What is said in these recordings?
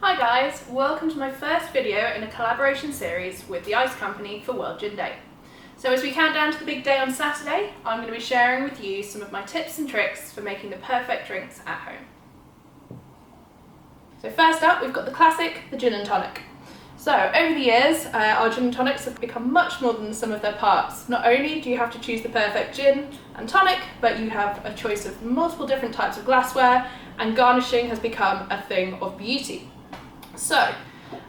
Hi guys, welcome to my first video in a collaboration series with the Ice Company for World Gin Day. So as we count down to the big day on Saturday, I'm going to be sharing with you some of my tips and tricks for making the perfect drinks at home. So first up, we've got the classic, the Gin and Tonic. So over the years, our gin and tonics have become much more than the sum of their parts. Not only do you have to choose the perfect gin and tonic, but you have a choice of multiple different types of glassware, and garnishing has become a thing of beauty. So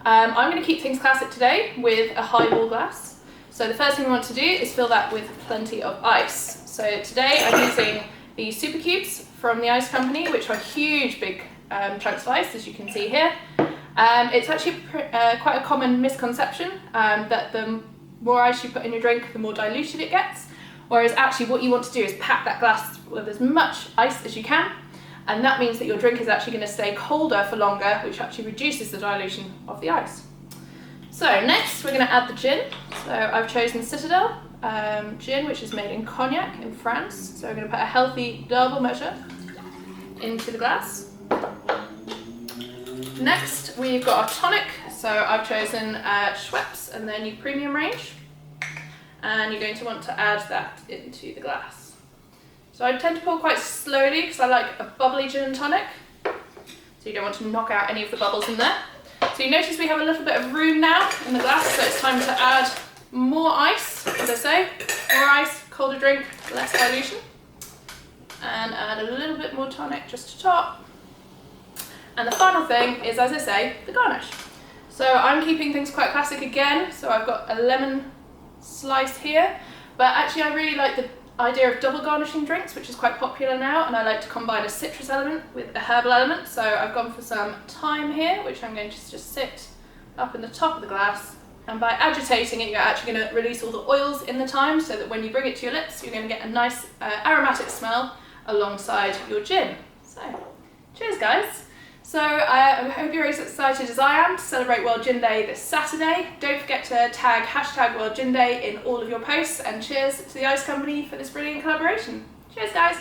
I'm going to keep things classic today with a highball glass. So the first thing we want to do is fill that with plenty of ice. So today I'm using the super cubes from the Ice Company, which are huge, big chunks of ice, as you can see here. It's actually quite a common misconception that the more ice you put in your drink, the more diluted it gets. Whereas actually what you want to do is pack that glass with as much ice as you can. And that means that your drink is actually going to stay colder for longer, which actually reduces the dilution of the ice. So next we're going to add the gin. So I've chosen Citadel gin, which is made in Cognac in France. So we're going to put a healthy double measure into the glass. Next we've got our tonic. So I've chosen Schweppes and their new premium range. And you're going to want to add that into the glass. So I tend to pour quite slowly because I like a bubbly gin and tonic. So you don't want to knock out any of the bubbles in there. So you notice we have a little bit of room now in the glass, so it's time to add more ice. As I say, more ice, colder drink, less dilution. And add a little bit more tonic just to top. And the final thing is, as I say, the garnish. So I'm keeping things quite classic again. So I've got a lemon slice here, but actually I really like the idea of double garnishing drinks, which is quite popular now, and I like to combine a citrus element with a herbal element. So I've gone for some thyme here, which I'm going to just sit up in the top of the glass, and by agitating it you're actually going to release all the oils in the thyme, so that when you bring it to your lips you're going to get a nice aromatic smell alongside your gin. So cheers guys! So I hope you're as excited as I am to celebrate World Gin Day this Saturday. Don't forget to tag #World Gin Day in all of your posts, and cheers to the Ice Company for this brilliant collaboration. Cheers guys!